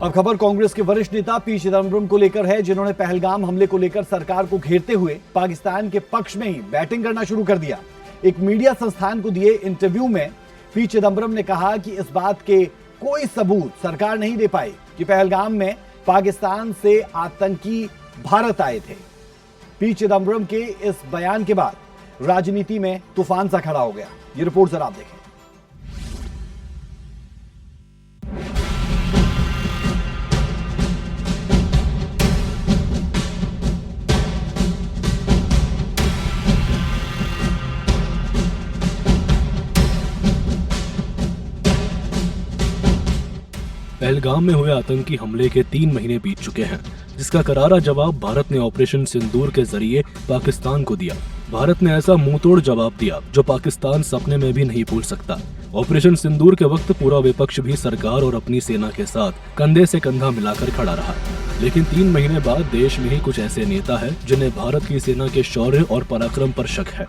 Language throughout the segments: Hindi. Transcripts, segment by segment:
अब खबर कांग्रेस के वरिष्ठ नेता पी चिदम्बरम को लेकर है, जिन्होंने पहलगाम हमले को लेकर सरकार को घेरते हुए पाकिस्तान के पक्ष में ही बैटिंग करना शुरू कर दिया। एक मीडिया संस्थान को दिए इंटरव्यू में पी चिदम्बरम ने कहा कि इस बात के कोई सबूत सरकार नहीं दे पाई कि पहलगाम में पाकिस्तान से आतंकी भारत आए थे। पी चिदम्बरम के इस बयान के बाद राजनीति में तूफान सा खड़ा हो गया। ये रिपोर्ट जरा आप देखें। पहलगाम में हुए आतंकी हमले के 3 महीने बीत चुके हैं, जिसका करारा जवाब भारत ने ऑपरेशन सिंदूर के जरिए पाकिस्तान को दिया। भारत ने ऐसा मुंहतोड़ जवाब दिया जो पाकिस्तान सपने में भी नहीं भूल सकता। ऑपरेशन सिंदूर के वक्त पूरा विपक्ष भी सरकार और अपनी सेना के साथ कंधे से कंधा मिलाकर खड़ा रहा, लेकिन 3 महीने बाद देश में ही कुछ ऐसे नेता हैं जिन्हें भारत की सेना के शौर्य और पराक्रम पर शक है।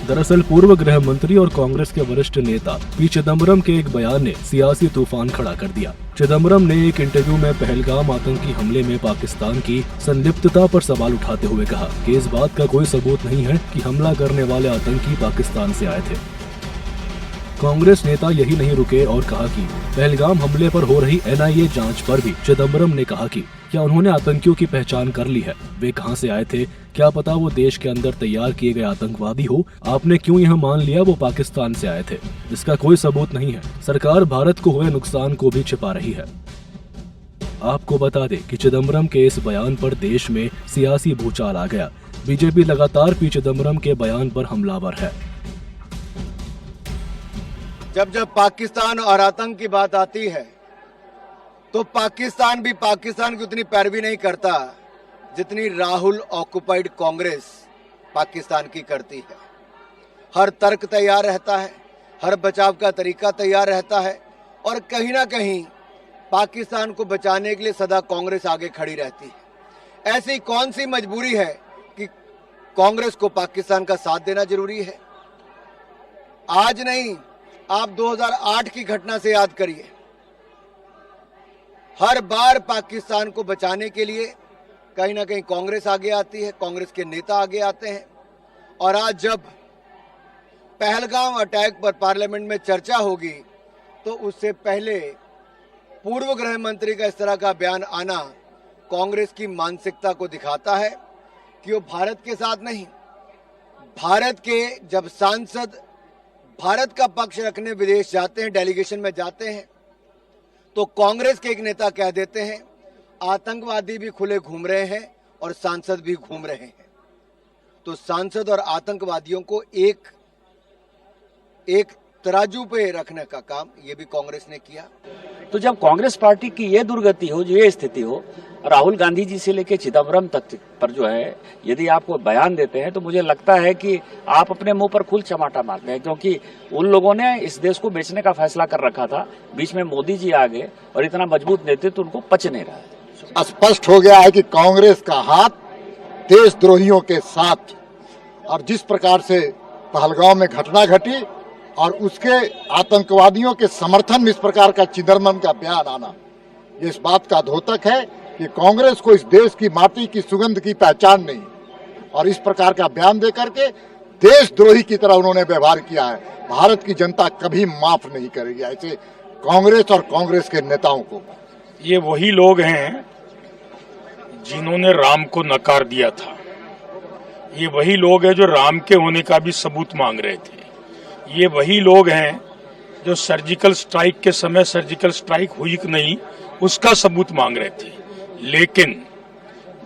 दरअसल पूर्व गृह मंत्री और कांग्रेस के वरिष्ठ नेता पी चिदम्बरम के एक बयान ने सियासी तूफान खड़ा कर दिया। चिदम्बरम ने एक इंटरव्यू में पहलगाम आतंकी हमले में पाकिस्तान की संलिप्तता पर सवाल उठाते हुए कहा कि इस बात का कोई सबूत नहीं है कि हमला करने वाले आतंकी पाकिस्तान से आए थे। कांग्रेस नेता यही नहीं रुके और कहा कि पहलगाम हमले पर हो रही NIA जांच पर भी चिदम्बरम ने कहा कि क्या उन्होंने आतंकियों की पहचान कर ली है, वे कहां से आए थे, क्या पता वो देश के अंदर तैयार किए गए आतंकवादी हो, आपने क्यों यह मान लिया वो पाकिस्तान से आए थे। इसका कोई सबूत नहीं है। सरकार भारत को हुए नुकसान को भी छिपा रही है। आपको बता दें कि चिदम्बरम के इस बयान पर देश में सियासी भूचाल आ गया। बीजेपी लगातार पी चिदम्बरम के बयान पर हमलावर है। जब पाकिस्तान और आतंक की बात आती है तो पाकिस्तान भी पाकिस्तान की उतनी पैरवी नहीं करता जितनी राहुल ऑक्युपाइड कांग्रेस पाकिस्तान की करती है। हर तर्क तैयार रहता है, हर बचाव का तरीका तैयार रहता है और कहीं ना कहीं पाकिस्तान को बचाने के लिए सदा कांग्रेस आगे खड़ी रहती है। ऐसी कौन सी मजबूरी है कि कांग्रेस को पाकिस्तान का साथ देना जरूरी है? आज नहीं, आप 2008 की घटना से याद करिए। हर बार पाकिस्तान को बचाने के लिए कहीं ना कहीं कांग्रेस आगे आती है, कांग्रेस के नेता आगे आते हैं। और आज जब पहलगाम अटैक पर पार्लियामेंट में चर्चा होगी तो उससे पहले पूर्व गृह मंत्री का इस तरह का बयान आना कांग्रेस की मानसिकता को दिखाता है कि वो भारत के साथ नहीं, भारत के जब सांसद भारत का पक्ष रखने विदेश जाते हैं, डेलीगेशन में जाते हैं, तो कांग्रेस के एक नेता कह देते हैं आतंकवादी भी खुले घूम रहे हैं और सांसद भी घूम रहे हैं। तो सांसद और आतंकवादियों को एक तराजू पे रखने का काम ये भी कांग्रेस ने किया। तो जब कांग्रेस पार्टी की ये दुर्गति हो, जो ये स्थिति हो, राहुल गांधी जी से लेकर चिदम्बरम तक पर जो है यदि आप कोई बयान देते हैं तो मुझे लगता है कि आप अपने मुंह पर खुल चमाटा मारते हैं, क्योंकि उन लोगों ने इस देश को बेचने का फैसला कर रखा था। बीच में मोदी जी आ गए और इतना मजबूत नेतृत्व उनको पच नहीं रहा है। स्पष्ट हो गया है कि कांग्रेस का हाथ देशद्रोहियों के साथ, और जिस प्रकार से पहलगाम में घटना घटी और उसके आतंकवादियों के समर्थन में इस प्रकार का चिदम्बरम का बयान आना, ये इस बात का द्योतक है कि कांग्रेस को इस देश की माटी की सुगंध की पहचान नहीं, और इस प्रकार का बयान देकर के देशद्रोही की तरह उन्होंने व्यवहार किया है। भारत की जनता कभी माफ नहीं करेगी ऐसे कांग्रेस और कांग्रेस के नेताओं को। ये वही लोग हैं जिन्होंने राम को नकार दिया था। ये वही लोग हैं जो राम के होने का भी सबूत मांग रहे थे। ये वही लोग हैं जो सर्जिकल स्ट्राइक के समय सर्जिकल स्ट्राइक हुई कि नहीं उसका सबूत मांग रहे थे। लेकिन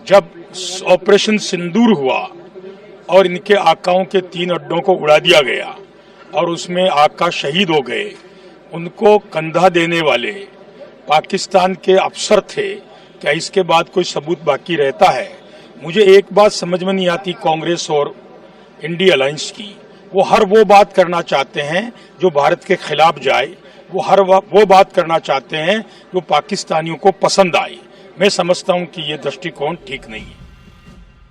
जब ऑपरेशन सिंदूर हुआ और इनके आकाओं के 3 अड्डों को उड़ा दिया गया और उसमें आका शहीद हो गए, उनको कंधा देने वाले पाकिस्तान के अफसर थे। क्या इसके बाद कोई सबूत बाकी रहता है? मुझे एक बात समझ में नहीं आती कांग्रेस और इंडिया अलायंस की, वो बात करना चाहते हैं जो भारत के खिलाफ जाए, वो बात करना चाहते हैं जो पाकिस्तानियों को पसंद आए। मैं समझता हूं कि ये दृष्टिकोण ठीक नहीं है।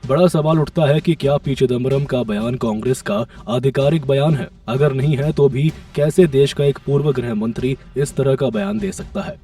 बड़ा सवाल उठता है कि क्या पी चिदम्बरम का बयान कांग्रेस का आधिकारिक बयान है? अगर नहीं है तो भी कैसे देश का एक पूर्व गृह मंत्री इस तरह का बयान दे सकता है?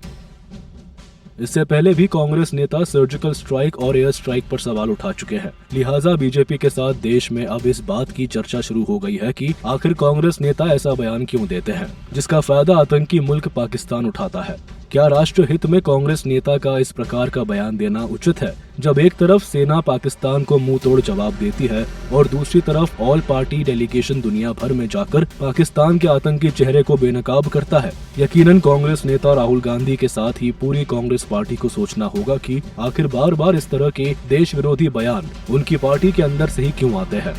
इससे पहले भी कांग्रेस नेता सर्जिकल स्ट्राइक और एयर स्ट्राइक पर सवाल उठा चुके हैं। लिहाजा बीजेपी के साथ देश में अब इस बात की चर्चा शुरू हो गई है कि आखिर कांग्रेस नेता ऐसा बयान क्यों देते हैं, जिसका फायदा आतंकी मुल्क पाकिस्तान उठाता है। क्या राष्ट्र हित में कांग्रेस नेता का इस प्रकार का बयान देना उचित है, जब एक तरफ सेना पाकिस्तान को मुंह तोड़ जवाब देती है और दूसरी तरफ ऑल पार्टी डेलीगेशन दुनिया भर में जाकर पाकिस्तान के आतंकी चेहरे को बेनकाब करता है? यकीनन कांग्रेस नेता राहुल गांधी के साथ ही पूरी कांग्रेस पार्टी को सोचना होगा कि आखिर बार बार इस तरह के देश विरोधी बयान उनकी पार्टी के अंदर से ही क्यों आते हैं।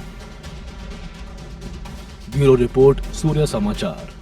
ब्यूरो रिपोर्ट, सूर्य समाचार।